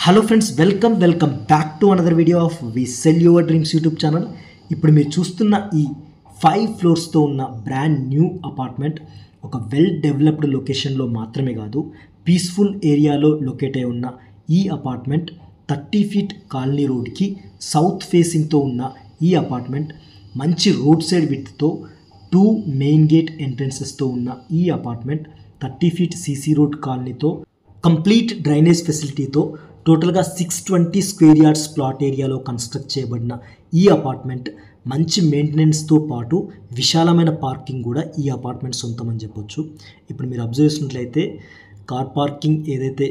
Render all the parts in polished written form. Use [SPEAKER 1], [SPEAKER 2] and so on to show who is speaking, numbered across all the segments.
[SPEAKER 1] Hello friends, welcome back to another video of We Sell Your Dreams YouTube channel. ఇప్పుడు మీరు చూస్తున్న ఈ 5 ఫ్లోర్స్తో ఉన్న బ్రాండ్ న్యూ అపార్ట్మెంట్ ఒక వెల్ డెవలప్డ్ లొకేషన్లో మాత్రమే కాదు, పీస్ఫుల్ ఏరియాలో లొకేట్ అయి ఉన్న ఈ అపార్ట్మెంట్ 30 ఫీట్ కాలనీ రోడ్కి సౌత్ ఫేసింగ్తో ఉన్న ఈ అపార్ట్మెంట్ మంచి రోడ్ సైడ్ విడ్త్తో 2 మెయిన్ గేట్ ఎంట్రన్సెస్తో ఉన్న ఈ అపార్ట్మెంట్ 30 ఫీట్ సీసీ రోడ్ కాలనీతో కంప్లీట్ డ్రైనేజ్ ఫెసిలిటీతో టోటల్గా 620 స్క్వేర్ యార్డ్స్ ప్లాట్ ఏరియాలో కన్స్ట్రక్ట్ చేయబడిన ఈ అపార్ట్మెంట్ మంచి మెయింటెనెన్స్తో పాటు విశాలమైన పార్కింగ్ కూడా ఈ అపార్ట్మెంట్ సొంతం అని చెప్పొచ్చు. ఇప్పుడు మీరు అబ్జర్వ్ చేసినట్లయితే కార్ పార్కింగ్ ఏదైతే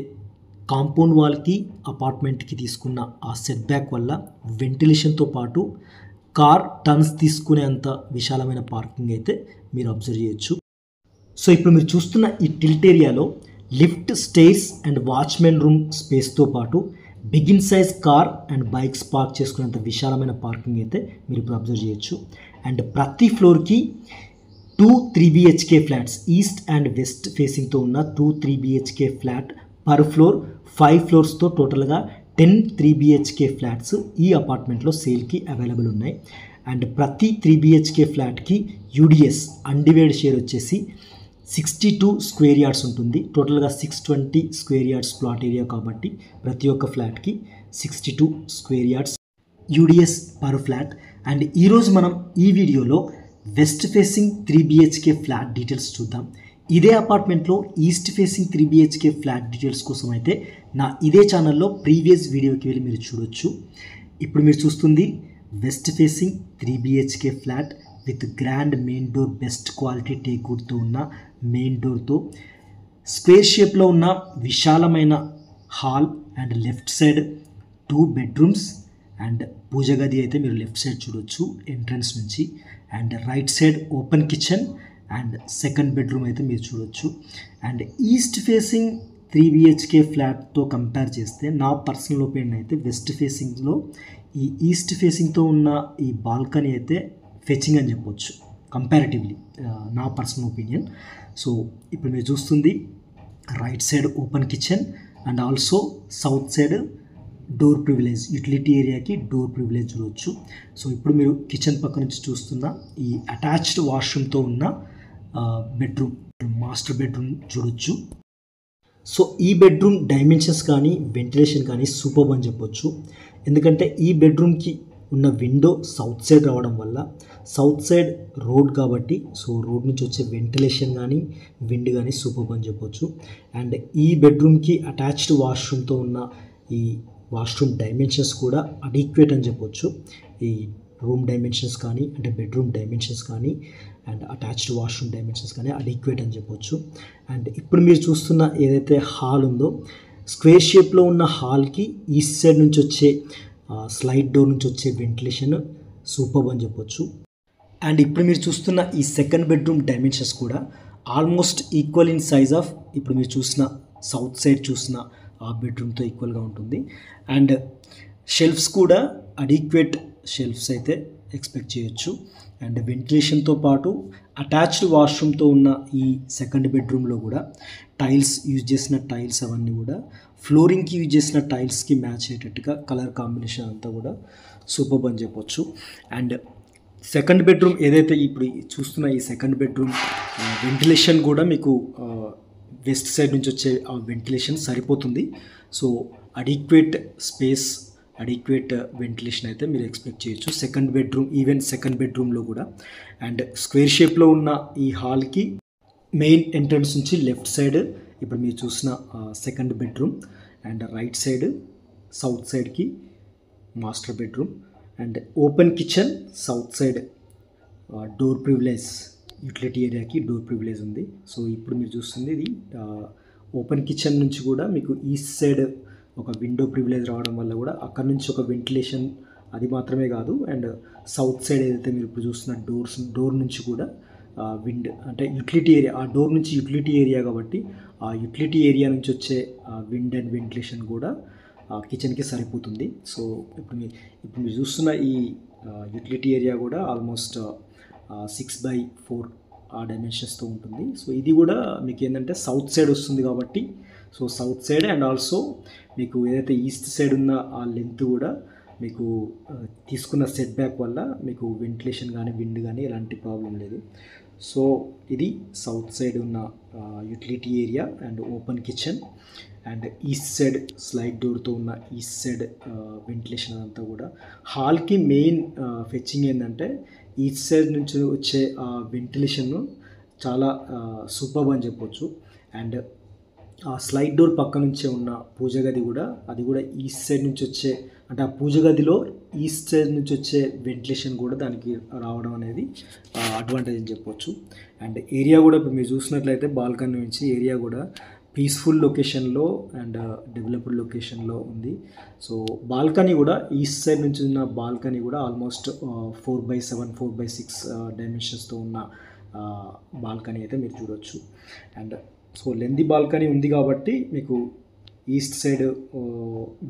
[SPEAKER 1] కాంపౌండ్ వాల్కి అపార్ట్మెంట్కి తీసుకున్న ఆ సెట్ బ్యాక్ వల్ల వెంటిలేషన్తో పాటు కార్ టర్న్స్ తీసుకునేంత విశాలమైన పార్కింగ్ అయితే మీరు అబ్జర్వ్ చేయొచ్చు. సో ఇప్పుడు మీరు చూస్తున్న ఈ టిల్ట్ ఏరియాలో lift, stairs and watchman room స్పేస్తో పాటు big in size car and bikes park చేసుకునేంత విశాలమైన పార్కింగ్ అయితే మీరు ఇప్పుడు అబ్జర్వ్ చేయొచ్చు. అండ్ ప్రతి ఫ్లోర్కి 2 3 BHK flats east and west ఫేసింగ్తో ఉన్న 2 3 BHK ఫ్లాట్ పర్ ఫ్లోర్ 5 ఫ్లోర్స్తో టోటల్గా 10 3 BHK ఫ్లాట్స్ ఈ అపార్ట్మెంట్లో సేల్కి అవైలబుల్ ఉన్నాయి. అండ్ ప్రతి 3 BHK ఫ్లాట్కి యూడిఎస్ అన్డివైడ్ షేర్ వచ్చేసి 62 స్క్వేర్ యార్డ్స్ ఉంటుంది. టోటల్గా 620 స్క్వేర్ యార్డ్స్ ప్లాట్ ఏరియా కాబట్టి ప్రతి ఒక్క ఫ్లాట్కి 62 square yards UDS per flat. And ఈరోజు మనం ఈ వీడియోలో west facing 3 BHK flat details చూద్దాం. ఇదే అపార్ట్మెంట్లో east facing 3 BHK flat details కోసం అయితే నా ఇదే ఛానల్లో ప్రీవియస్ వీడియోకి వెళ్ళి మీరు చూడొచ్చు. ఇప్పుడు మీరు చూస్తుంది west facing 3 BHK flat with grand main door, best quality టేక్వుడ్తో ఉన్న మెయిన్ డోర్తో స్క్వేర్ షేప్లో ఉన్న విశాలమైన hall and left side 2 bedrooms and pooja గది అయితే మీరు లెఫ్ట్ సైడ్ చూడొచ్చు ఎంట్రన్స్ నుంచి. And right side open kitchen and second bedroom అయితే మీరు చూడొచ్చు. అండ్ ఈస్ట్ ఫేసింగ్ 3 BHK ఫ్లాట్తో కంపేర్ చేస్తే నా పర్సనల్ ఒపీనియన్ అయితే వెస్ట్ ఫేసింగ్లో ఈ ఈస్ట్ ఫేసింగ్తో ఉన్న ఈ బాల్కనీ అయితే ఫెచింగ్ అని చెప్పొచ్చు కంపారిటివ్లీ, నా పర్సనల్ ఒపీనియన్. సో ఇప్పుడు మీరు చూస్తుంది right side open kitchen and also south side door privilege, utility ఏరియాకి డోర్ ప్రివిలేజ్ చూడవచ్చు. సో ఇప్పుడు మీరు కిచెన్ పక్క నుంచి చూస్తున్న ఈ అటాచ్డ్ వాష్రూమ్తో ఉన్న బెడ్రూమ్, మాస్టర్ బెడ్రూమ్ చూడొచ్చు. సో ఈ బెడ్రూమ్ డైమెన్షన్స్ కానీ వెంటిలేషన్ కానీ సూపర్బ్ అని చెప్పొచ్చు. ఎందుకంటే ఈ బెడ్రూమ్కి ఉన్న విండో సౌత్ సైడ్ రావడం వల్ల సౌత్ సైడ్ రోడ్ కాబట్టి సో రోడ్ నుంచి వచ్చే వెంటిలేషన్ కానీ విండ్ కానీ సూపర్బ్ అని చెప్పొచ్చు. అండ్ ఈ బెడ్రూమ్కి అటాచ్డ్ వాష్రూమ్తో ఉన్న ఈ వాష్రూమ్ డైమెన్షన్స్ కూడా అడిక్వేట్ అని చెప్పొచ్చు. ఈ రూమ్ డైమెన్షన్స్ కానీ అంటే బెడ్రూమ్ డైమెన్షన్స్ కానీ అండ్ అటాచ్డ్ వాష్రూమ్ డైమెన్షన్స్ కానీ అడిక్వేట్ అని చెప్పొచ్చు. అండ్ ఇప్పుడు మీరు చూస్తున్న ఏదైతే హాల్ ఉందో స్క్వేర్ షేప్లో ఉన్న హాల్కి ఈస్ట్ సైడ్ నుంచి వచ్చే స్లైడ్ డోర్ నుంచి వచ్చే వెంటిలేషన్ సూపర్బ్ అని చెప్పొచ్చు. అండ్ ఇప్పుడు మీరు చూస్తున్న ఈ సెకండ్ బెడ్రూమ్ డైమెన్షన్స్ కూడా almost equal in size of ఇప్పుడు మీరు చూసిన సౌత్ సైడ్ చూసిన ఆ బెడ్రూమ్తో ఈక్వల్గా ఉంటుంది. అండ్ షెల్ఫ్స్ కూడా అడిక్వేట్ షెల్ఫ్స్ అయితే ఎక్స్పెక్ట్ చేయొచ్చు. అండ్ వెంటిలేషన్తో పాటు అటాచ్డ్ వాష్రూమ్తో ఉన్న ఈ సెకండ్ బెడ్రూమ్లో కూడా టైల్స్ యూజ్ చేసిన టైల్స్ అవన్నీ కూడా ఫ్లోరింగ్కి యూజ్ చేసిన టైల్స్కి మ్యాచ్ అయ్యేటట్టుగా కలర్ కాంబినేషన్ అంతా కూడా సూపర్బ్ అని చెప్పొచ్చు. అండ్ సెకండ్ బెడ్రూమ్ ఏదైతే ఇప్పుడు చూస్తున్న ఈ సెకండ్ బెడ్రూమ్ వెంటిలేషన్ కూడా మీకు వెస్ట్ సైడ్ నుంచి వచ్చే ఆ వెంటిలేషన్ సరిపోతుంది. So adequate space, adequate ventilation అయితే మీరు ఎక్స్పెక్ట్ చేయొచ్చు సెకండ్ బెడ్రూమ్, ఈవెన్ సెకండ్ బెడ్రూమ్లో కూడా. అండ్ స్క్వేర్ షేప్లో ఉన్న ఈ హాల్కి మెయిన్ ఎంట్రన్స్ నుంచి లెఫ్ట్ సైడ్ ఇప్పుడు మీరు చూసిన second bedroom and right side south సైడ్కి master bedroom and open kitchen, south side door privilege, utility ఏరియాకి డోర్ ప్రివిలేజ్ ఉంది. సో ఇప్పుడు మీరు చూస్తుంది ఇది ఓపెన్ కిచెన్ నుంచి కూడా మీకు ఈస్ట్ సైడ్ ఒక విండో ప్రివిలేజ్ రావడం వల్ల కూడా అక్కడ నుంచి ఒక వెంటిలేషన్ అది మాత్రమే కాదు. అండ్ సౌత్ సైడ్ ఏదైతే మీరు ఇప్పుడు చూస్తున్న డోర్ నుంచి కూడా విండ్ అంటే యూటిలిటీ ఏరియా, ఆ డోర్ నుంచి యూటిలిటీ ఏరియా కాబట్టి ఆ యూటిలిటీ ఏరియా నుంచి వచ్చే విండ్ అండ్ వెంటిలేషన్ కూడా కిచెన్కి సరిపోతుంది. సో ఇప్పుడు మీరు చూస్తున్న ఈ యూటిలిటీ ఏరియా కూడా ఆల్మోస్ట్ 6/4 ఆ డైమెన్షన్స్తో ఉంటుంది. సో ఇది కూడా మీకు ఏంటంటే సౌత్ సైడ్ వస్తుంది కాబట్టి so south side and also మీకు ఏదైతే ఈస్ట్ సైడ్ ఉన్న ఆ లెంత్ కూడా మీకు తీసుకున్న సెట్ బ్యాక్ వల్ల మీకు వెంటిలేషన్ కానీ విండ్ కానీ ఎలాంటి ప్రాబ్లం లేదు. సో ఇది సౌత్ సైడ్ ఉన్న utility area and open kitchen and east side slide డోర్తో ఉన్న ఈస్ట్ సైడ్ వెంటిలేషన్ అదంతా కూడా. హాల్కి మెయిన్ ఫెచ్చింగ్ ఏంటంటే ఈస్ట్ సైడ్ నుంచి వచ్చే వెంటిలేషన్ చాలా సూపర్బ్ అని చెప్పొచ్చు. అండ్ ఆ స్లైడ్ డోర్ పక్క నుంచే ఉన్న పూజ గది కూడా, అది కూడా ఈస్ట్ సైడ్ నుంచి వచ్చే, అంటే ఆ పూజ గదిలో ఈస్ట్ సైడ్ నుంచి వచ్చే వెంటిలేషన్ కూడా దానికి రావడం అనేది అడ్వాంటేజ్ అని చెప్పొచ్చు. అండ్ ఏరియా కూడా ఇప్పుడు మీరు చూసినట్లయితే బాల్కనీ నుంచి ఏరియా కూడా పీస్ఫుల్ లొకేషన్లో అండ్ డెవలప్డ్ లొకేషన్లో ఉంది. సో బాల్కనీ కూడా ఈస్ట్ సైడ్ నుంచి ఉన్న బాల్కనీ కూడా ఆల్మోస్ట్ 4x7 4x6 డైమెన్షన్స్తో ఉన్న బాల్కనీ అయితే మీరు చూడవచ్చు. అండ్ సో లెంది బాల్కనీ ఉంది కాబట్టి మీకు ఈస్ట్ సైడ్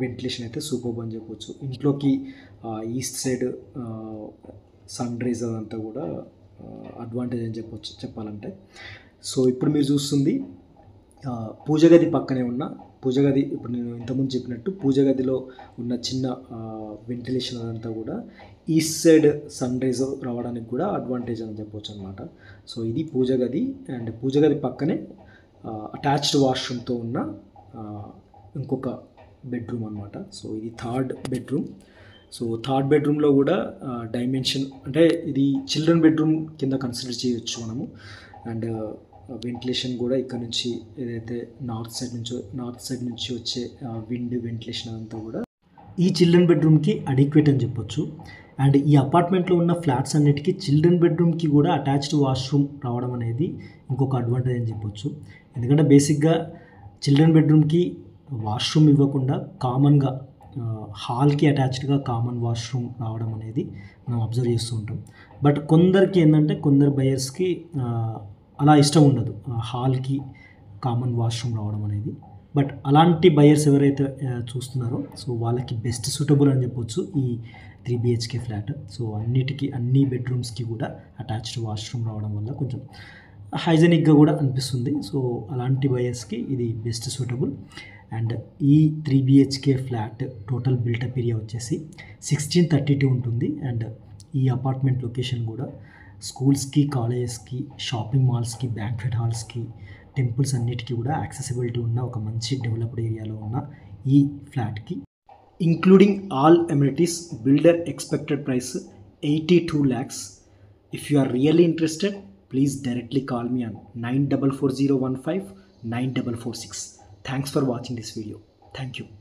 [SPEAKER 1] వెంటిలేషన్ అయితే సూపర్బ్ అని చెప్పవచ్చు. ఇంట్లోకి ఈస్ట్ సైడ్ సన్ రైజ్ అదంతా కూడా అడ్వాంటేజ్ అని చెప్పొచ్చు చెప్పాలంటే. సో ఇప్పుడు మీరు చూస్తుంది పూజ గది పక్కనే ఉన్న పూజ గది. ఇప్పుడు నేను ఇంతకుముందు చెప్పినట్టు పూజ గదిలో ఉన్న చిన్న వెంటిలేషన్ అదంతా కూడా ఈస్ట్ సైడ్ సన్ రైజ్ రావడానికి కూడా అడ్వాంటేజ్ అని చెప్పవచ్చు అనమాట. సో ఇది పూజ గది అండ్ పూజ గది పక్కనే అటాచ్డ్ వాష్రూమ్తో ఉన్న ఇంకొక బెడ్రూమ్ అనమాట. సో ఇది థర్డ్ బెడ్రూమ్. సో థర్డ్ బెడ్రూమ్లో కూడా డైమెన్షన్ అంటే ఇది చిల్డ్రన్ బెడ్రూమ్ కింద కన్సిడర్ చేయొచ్చు మనము. అండ్ వెంటిలేషన్ కూడా ఇక్కడ నుంచి ఏదైతే నార్త్ సైడ్ నుంచి వచ్చే విండ్ వెంటిలేషన్ అంతా కూడా ఈ చిల్డ్రన్ బెడ్రూమ్కి అడిక్వేట్ అని చెప్పొచ్చు. అండ్ ఈ అపార్ట్మెంట్లో ఉన్న ఫ్లాట్స్ అన్నిటికీ చిల్డ్రన్ బెడ్రూమ్కి కూడా అటాచ్డ్ వాష్రూమ్ రావడం అనేది ఇంకొక అడ్వాంటేజ్ అని చెప్పొచ్చు. ఎందుకంటే బేసిక్గా చిల్డ్రన్ బెడ్రూమ్కి వాష్రూమ్ ఇవ్వకుండా కామన్గా హాల్కి అటాచ్డ్గా కామన్ వాష్రూమ్ రావడం అనేది మనం అబ్జర్వ్ చేస్తూ ఉంటాం. బట్ కొందరికి ఏంటంటే కొందరు బయర్స్కి అలా ఇష్టం ఉండదు హాల్కి కామన్ వాష్రూమ్ రావడం అనేది. బట్ అలాంటి బయర్స్ ఎవరైతే చూస్తున్నారో సో వాళ్ళకి బెస్ట్ సూటబుల్ అని చెప్పొచ్చు ఈ 3 BHK ఫ్లాట్. సో అన్ని బెడ్రూమ్స్కి కూడా అటాచ్డ్ వాష్రూమ్ రావడం వల్ల కొంచెం హైజెనిక్గా కూడా అనిపిస్తుంది. సో అలాంటి బయర్స్కి ఇది బెస్ట్ సూటబుల్. అండ్ ఈ 3 BHK flat total built-up area వచ్చేసి 1632 ఉంటుంది. అండ్ ఈ అపార్ట్మెంట్ లొకేషన్ కూడా స్కూల్స్కి, కాలేజెస్కి, షాపింగ్ మాల్స్కి, బ్యాంక్వెట్ హాల్స్కి, టెంపుల్స్ అన్నిటికీ కూడా యాక్సెసిబిలిటీ ఉన్న ఒక మంచి డెవలప్డ్ ఏరియాలో ఉన్న ఈ ఫ్లాట్కి including all amenities builder expected price 82 lakhs. If you are really interested, please directly call me on 944015 9446. Thanks for watching this video. Thank you.